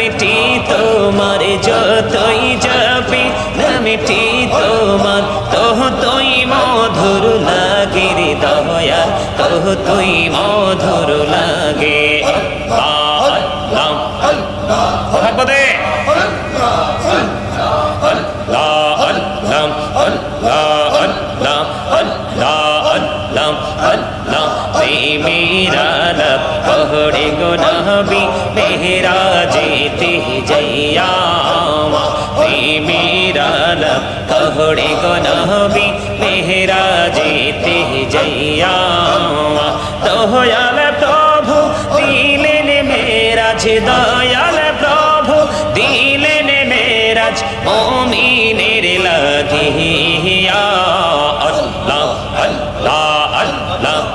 নামটি তোমার যতই জপি নামটি তোমার ততই মধুর লাগে রে দয়াল ততই মধুর লাগে আল্লাহ মোহাম্মদে पहड़े गो नबी मेरा जेते जैया मेरा पहड़े गो नबी मेरा जेते जैया दयाल प्रभु दिलेन मेराज दयाल प्रभु दिलेन मेराज मोमिनेर লাগিয়া अल्लाह अल्लाह अल्लाह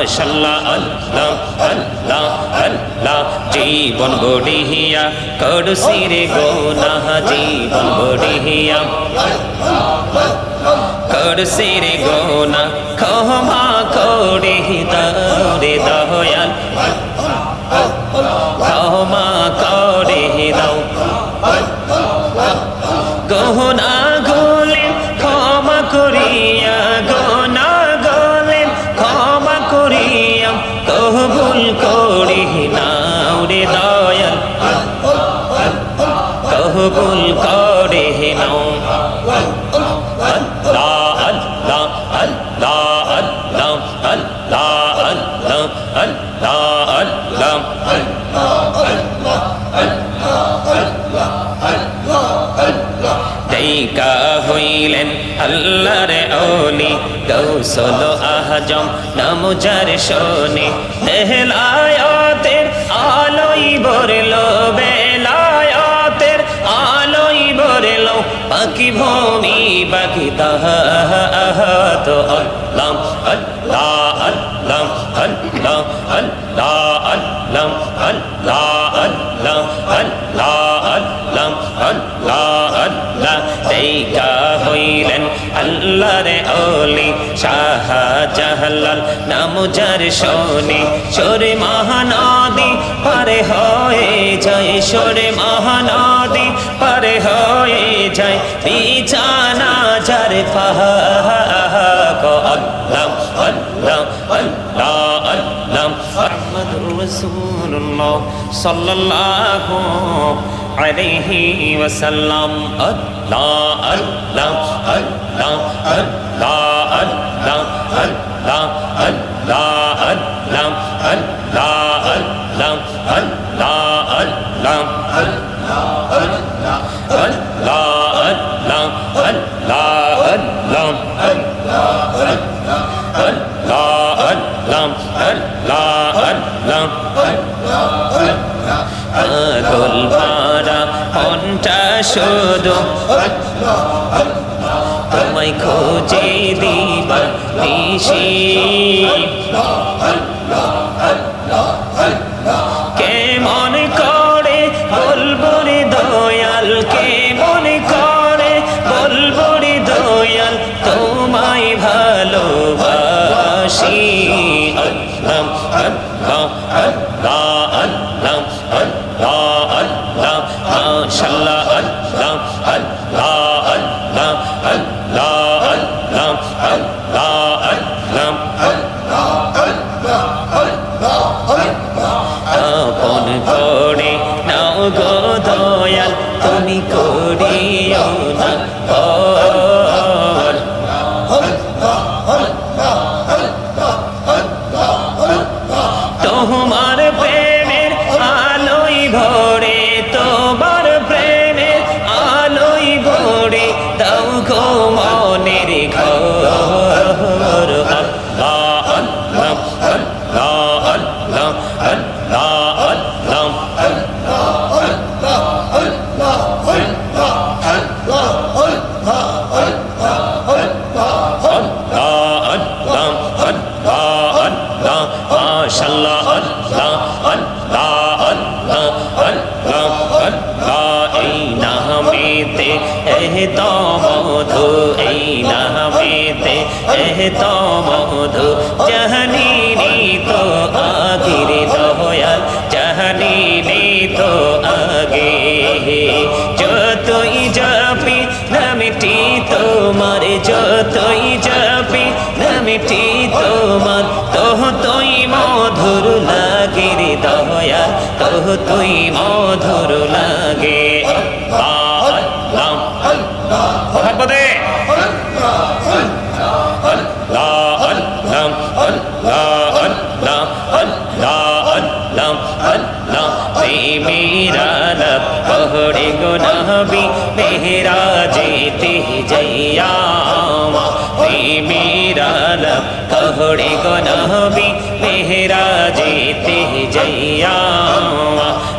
মাশাআল্লাহ আল্লাহ আল্লাহ আল্লাহ জীবন গড়িয়া করছি রে গুনাহ জীবন গড়িয়া করছি রে গুনাহ ক্ষমা করে দাও রে দয়াল ক্ষমা করে দাও গুনাহ গুলি ক্ষমা করিয়া গুনাহ গুলি ক্ষমা করিয়া কবুল করে নাও রে দয়াল কবুল করে নাও আল্লাহ আল্লাহ আল্লাহ আল্লাহ আল্লাহ আল্লাহ আল্লাহ আল্লাহ দেখা হইলেন আল্লাহর ওলি গৌসল আজম নামজার শোনে বেলায়েতের আলোই ভরলো বেলায়েতের আলোই ভরলো পাখি ভূমি পাখি তাহাত আল্লাহ আল্লাহ আল্লাহ আল্লাহ আল্লাহ আল্লাহ আল্লাহ আল্লাহ আল্লাহ আল্লাহ আল্লাহ আল্লাহ দেখা হইলেন আল্লাহর ওলি শাহ জালাল নামজার শোনে সরে মহানদী পারে হয়ে যায় সরে মহানদী পারে হয়ে যায় বিছানা যার পাক আল্লাহ আল্লাহ আল্লাহ আল্লাহ মুহাম্মাদুর রাসূলুল্লাহ সাল্লাল্লাহু আলাইহি ওয়াসাল্লাম আল্লাহ আল্লাহ আল্লাহ আল্লাহ আল্লাহ আল্লাহ আল্লাহ আল্লাহ আল্লাহ আল্লাহ আল্লাহ আল্লাহ পাগল পারা মনটা শুধু তোমায় খোঁজে দিবা নিশি কেমন করে বলবো রে দয়াল কেমন করে বলবো রে দয়াল তোমায় ভালোবাসি আল্লাহ আল্লাহ আল্লাহ আল্লাহ আল্লাহ আল্লাহ মাশাআল্লাহ আল্লাহ আল্লাহ আল্লাহ আল্লাহ আল্লাহ আল্লাহ আল্লাহ আপন করে নাও গো দয়াল তুমি করিও না তোমার প্রেমের আলোই ভরে তোমার প্রেমের আলোই ভরে দাও গো মনের ঘর আল্লাহ আল্লাহ আল্লাহ আল্লাহ আল্লাহ আল্লাহ মাশাআল্লাহ আল্লাহ আল্লাহ আল্লাহ আল্লাহ আল্লাহ এই নামেতে মধু এই নামেতে এত মধু জাহানিনি তো আগের দয়াল জাহানিনি তো আগে যতই যাবি নামটি তোমার যতই যাবি নামটি তোমার ততই মধুর লাগে রে দয়াল ততই মধুর লাগে মোহাম্মদে पहड़े गो नबी मेरा जेते जैया मेरा पहड़े गो नबी मेरा जेते जैया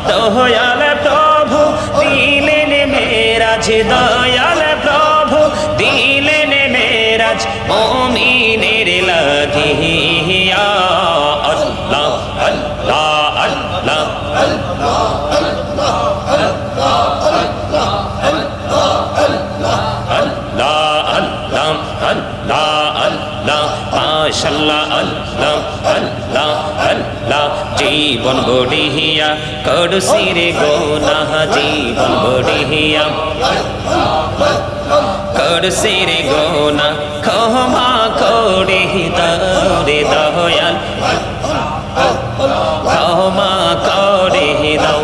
दयाल प्रभु दिलेन मेराज दयाल प्रभु दिलेन मेराज मोमिनेर লাগিয়া अल्लाह अल्लाह अल्लाह মাশাআল্লাহ আল্লাহ আল্লাহ আল্লাহ জীবন গড়িয়া করছি রে গুনাহ জীবন গড়িয়া করছি রে গুনাহ ক্ষমা করে দাও রে দয়াল ক্ষমা করে দাও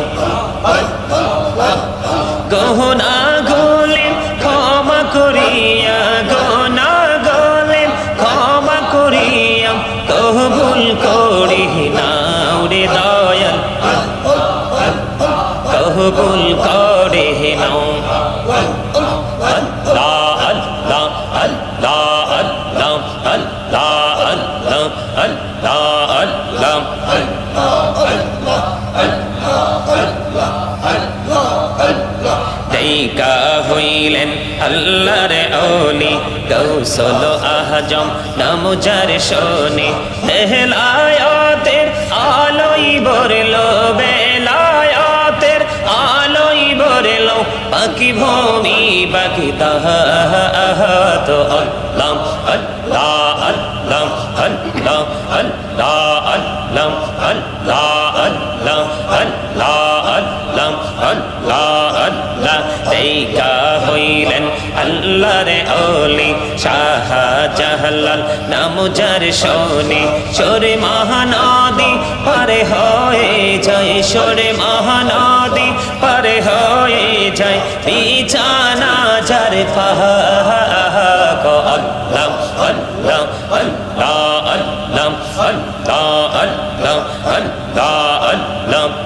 গুনাহ গুলি ক্ষমা করিয়া কবুল করি নাও রে দয়াল কবুল করে নাও আল্লাহ আল্লাহ আল্লাহ আল্লাহ আল্লাহ আল্লাহ আল্লাহ দেখা হইলেন আল্লাহর ওলি গৌসল আজম নাম যার শোনে বেলায়াতের আলোই ভরলো বেলায়াতের আলোই ভরলো বাকি ভূমি বাকি তাহাত আল্লাহ আল্লাহ আল্লাহ আল্লাহ আল্লাহ আল্লাহ আল্লাহ আল্লাহ আল্লাহ আল্লাহ আল্লাহ আল্লাহ দেখা হইলেন আল্লাহর ওলি শাহ জালাল নাম যার শোনে সরে মহানদী পারে হয়ে যায় সরে মহানদী পারে হয়ে যায় বিছানা যার পাহা আল্লাহ আল্লাহ আল্লাহ আল্লাহ আল্লাহ আল্লাহ আল্লাহ আল্লাহ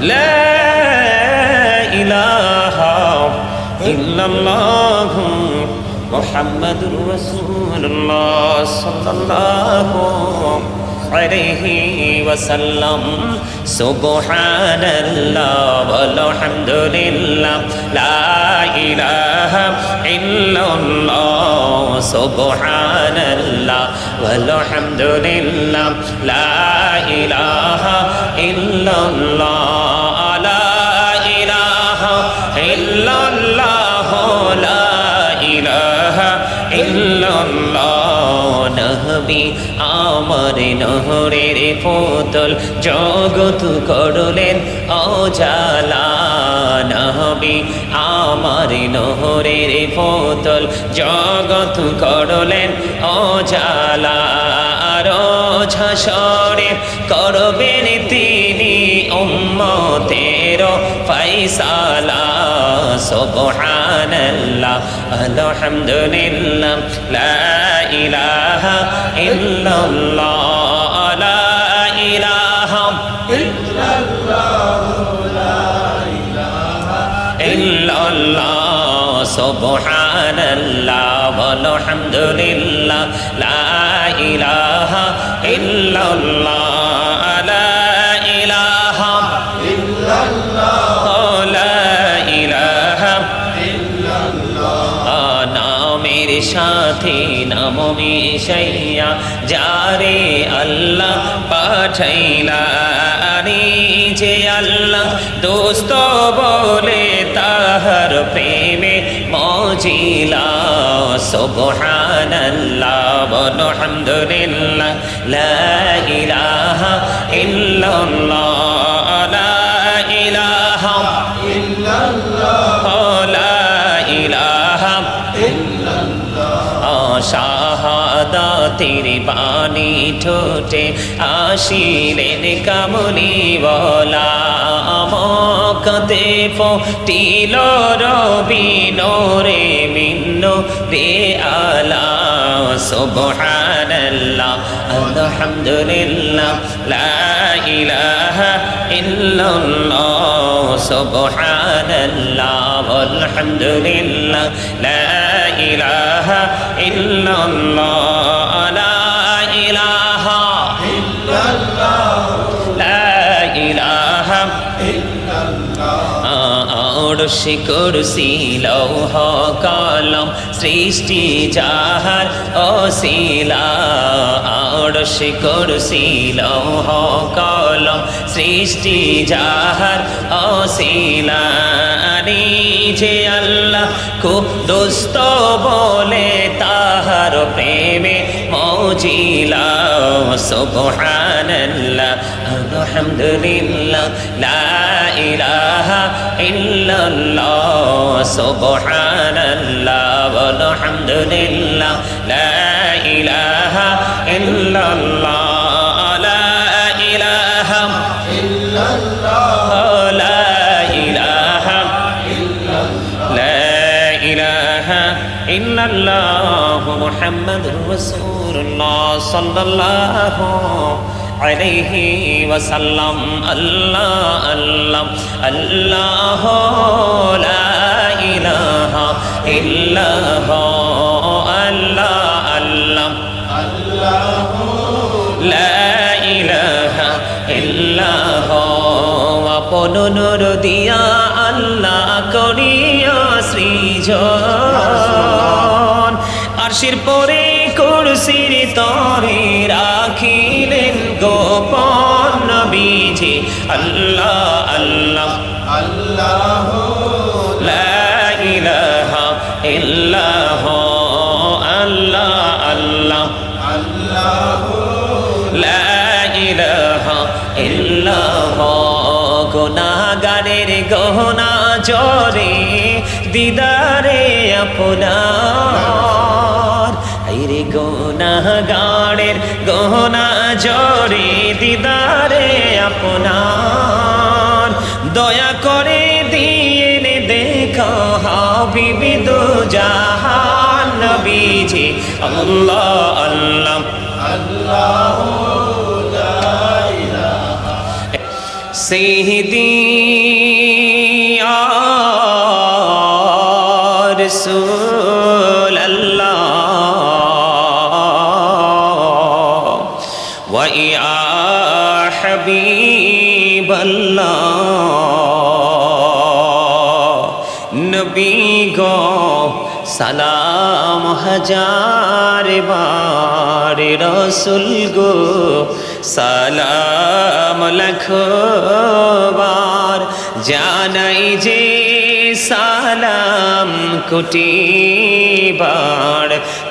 لا إله إلا الله محمد رسول الله صلى الله عليه وسلم سبحان الله والحمد لله لا إله إلا الله سبحان الله والحمد لله لا إله إلا الله لا إله إلا الله لا إله إلا الله নবী আমার নহরের পুতুল জগৎ করলেন অজালা নবী আমার নহরের পুতুল জগৎ করলেন অজালা রোজ হাসরে করবেন তিনি উম্মতের ফয়সালা সুবহানাল্লাহ আলহামদুলিল্লাহ লা ইলাহা ইল্লাল্লাহ লা ইলাহা ইল্লাল্লাহ লা ইলাহা ইল্লাল্লাহ সুবহানাল্লাহ আলহামদুলিল্লাহ লা ইলাহা ইল্লাল্লাহ লা ইলাহা ইল্লাল্লাহ লা ইলাহা ইল্লাল্লাহ সাথে নাম মিশাইয়া যারে আল্লাহ পাঠাইলা যে আল্লাহ দোস্ত বলে তাহার প্রেমে মজিলা সুবহানাল্লাহ বলো আলহামদুলিল্লাহ লা ইলাহা ইল্লাল্লাহ লা ইলাহা ইল্লাল্লাহ লা ইলাহা ইল্লাল্লাহ শাহাদাতের বাণী ঠোঁটে আসিলেন কামলিওয়ালা মক্কাতে ফুটিল রবি নূরে মিন্নো রে আলা সুবহানাল্লাহ আলহামদুলিল্লাহ লা ইলাহা ইল্লাল্লাহ সুবহানাল্লাহ আলহামদুলিল্লাহ লা ইলাহা ইল্লাল্লাহ লা ইলাহা ইল্লাল্লাহ লা ইলাহা আরশ কুরসি লৌহ কলম সৃষ্টি যাহার ওসিলা আরশ কুরসি লৌহ কলম সৃষ্টি যাহার ওসিলা যে আল্লাহ কুদুস বলে তাহার প্রেমে মজিলা সুবহানাল্লাহ আলহামদুলিল্লাহ লা ইলাহা ইল্লাল্লাহ সুবহানাল্লাহ আলহামদুলিল্লাহ লা ইলাহা ইল্লাল্লাহ লা ইলাহা ইল্লাল্লাহ লা ইলাহা ইল্লাল্লাহ মুহাম্মাদুর রাসূলুল্লাহ সাল্লাল্লাহু আলাইহি ওয়াসাল্লাম আল্লাহ আল্লাহ আল্লাহ লা ইলাহা ইল্লাল্লাহ আল্লাহ আল্লাহ আল্লাহ লা ইলাহা ইল্লাল্লাহ আপন নূর দিয়া আল্লাহ করিয়া সৃজন আরশের পরে কুরসির তরে রাখিলেন গোপন নবীজি আল্লাহ আল্লাহ আল্লাহ লা ইলাহা ইল্লাল্লাহ আল্লাহ আল্লাহ আল্লাহ লা ইলাহা ইল্লাল্লাহ গুনাহগারের গহনা জরে দিদারে আপনার আইরে গুনাহগারের গহনা জরে দিদারে আপনার দয়া করে দিয়েন দেখা হাবিবি দু জাহান নবীজি আল্লাহ আল্লাহ আল্লাহ سيدي يا رسول الله ويا حبيب الله نبي গো সালাম হাজার বার রসুল গো সালাম লাখো বার জানাই যে সালাম কোটি বার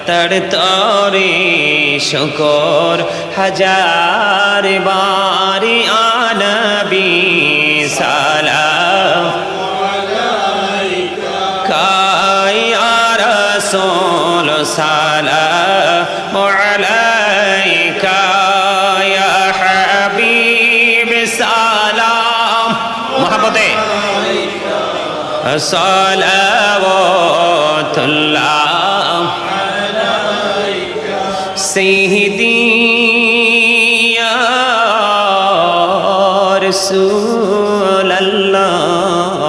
তার তরে শুকর হাজার বার আনবী সালাম رسول سلام عليك يا حبيب سلام محبته صلوات الله عليك سيدي يا رسول الله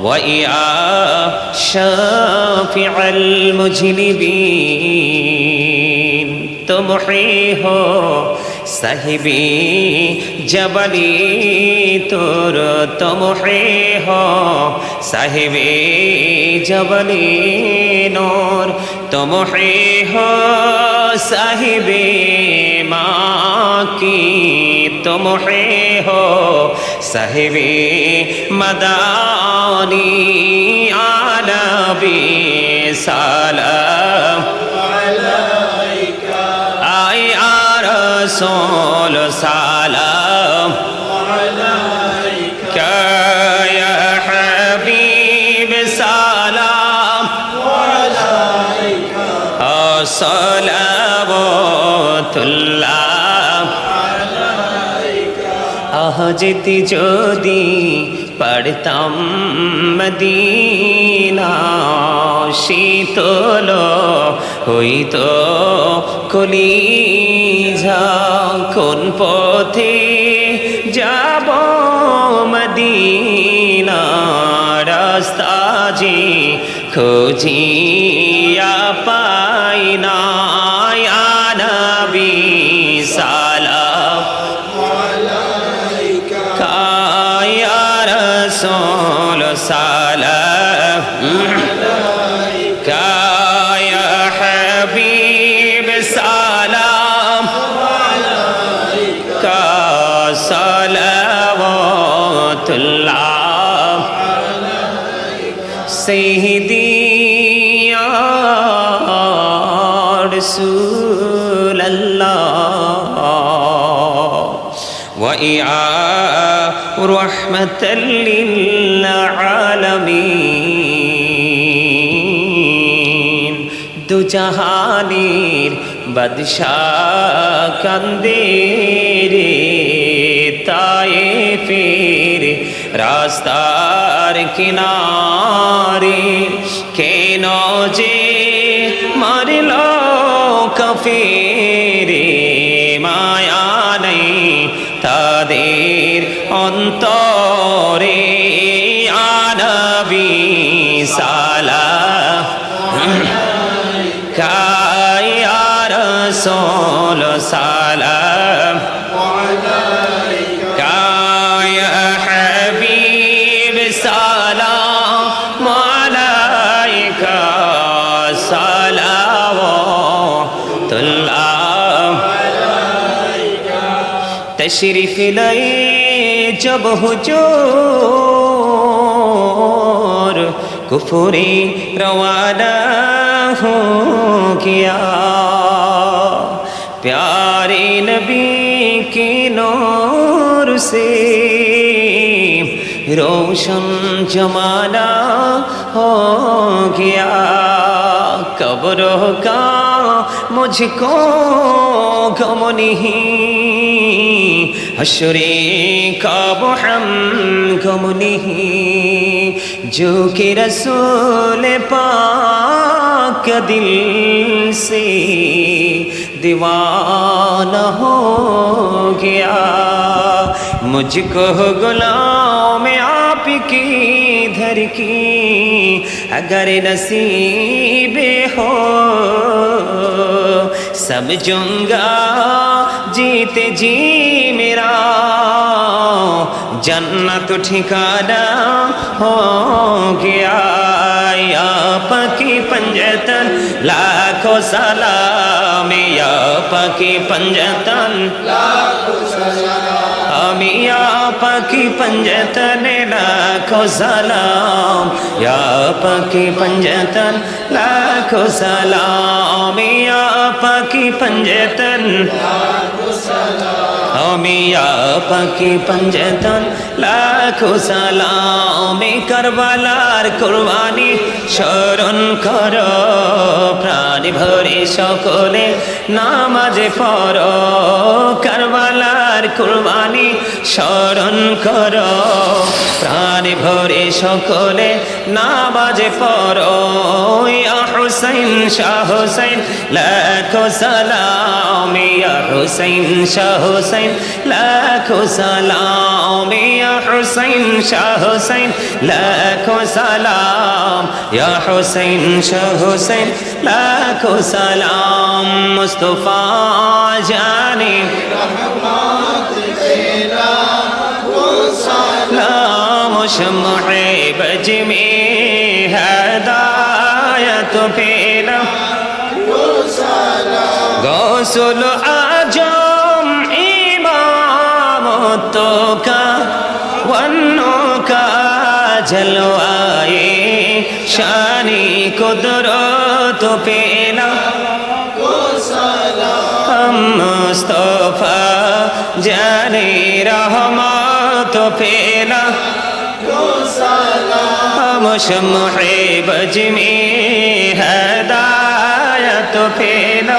ويا شافع المجنبين تمحي ہو साहिबी जबली तुर तुम हो साहिबी जबली नूर तुम हो साहिबी माँ की तुम हो साहिबी मदानी आनबी सलाम अलैका आए रसूल सलाम अलैका या हबीब सलाम अलैका सलावतुल्लाह যেতে যদি পড়তাম মদিনা শীতল হইতো কলিজা কোন পথে যাব মদিনা রাস্তা যে খুঁজিয়া পাই না ইয়া নবী সালাম رسول سلام عليك يا حبيب سلام عليك صلوات الله سيدي يا رسول الله وإياه رحمة للعالمين দু জাহানের বাদশাহ কান্দে রে তায়েফের রাস্তার কিনারে কেন যে মারল কাফেরে মায়া নেই তাদের অন্তরে ইয়া নবী সালাম ইয়া রাসূল সালাম ইয়া হাবিব সালাম আলাইকা সালাওয়াতুল্লাহ तशरीफ लाए जब हुजूर कुफुरी रवाना हो गया प्यारे नबी के नूर से रोशन जमाना हो गया कब्रों का मुझको गम नहीं हशरे का हम गम नहीं जो कि रसूल पाक दिल से दीवाना हो गया मुझको गुलाम आप की धर की अगर नसीब हो समझूंगा जीते जी मेरा जन्नत ठिकाना हो गया आपकी पंजतन लाखों सलाम आपकी पंजतन लाखों सलाम आपकी पंजतन लाखों सलाम आपकी पंजतन लाखों सलाम आपकी पंजतन लाखों सलाम आपकी पंजतन लाखों सलाम करबलार कुरबानी স্মরণ করো প্রাণ ভরে সকলে নামাজে পড়ো কারবালার কুরবানি স্মরণ করো প্রাণ ভরে সকলে নামাজে পড়ো ইয়া হুসাইন শাহ হুসাইন লাখো সালাম ইয়া হুসাইন শাহ হুসাইন লাখো সালাম ইয়া হুসাইন শাহ হুসাইন লাখো সালাম ইয়া হুসাইন শাহ হুসাইন লাখো সালাম মুস্তাফা জানে سلام شمع بج میں ہدایت پھیلا غوث العجم امام تو کا ونو کا جلوائے شانی قدرت پھیلا ہم مصطفیٰ جانے رحمت پھیلا ہم شمع بج میں ہدایت پھیلا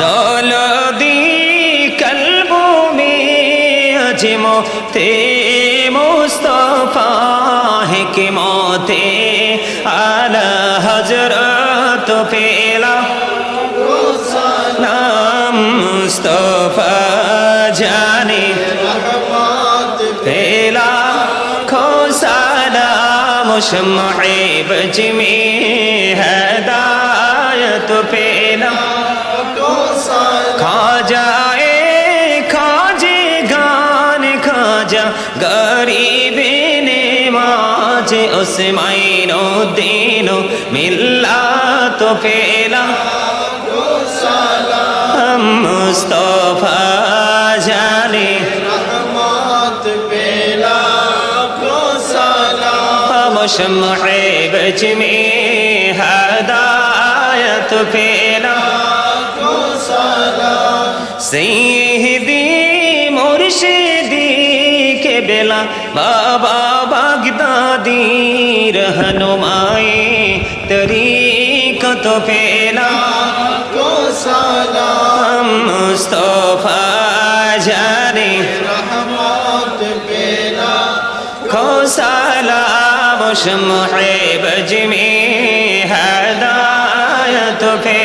دولدی قلبوں میں عظمت مصطفیٰ ہے کہ موت اعلی حضرت پھیلا نام مصطفیٰ جانے پھیلا کھو سلام شمع بج میں ہدایت پھیلا خواجہ خواجے گان خواجہ غریب نواز عثمان الدین ملت پھیلا ہم مصطفیٰ جانے ہم شمع بج میں ہدایت پھیلا سیدی مرشدی کے بلا بابا بغدادی رہنمائی طریقت پھیلا ہم مصطفیٰ جانے کھو سلام شمع بج میں ہدایت پھیلا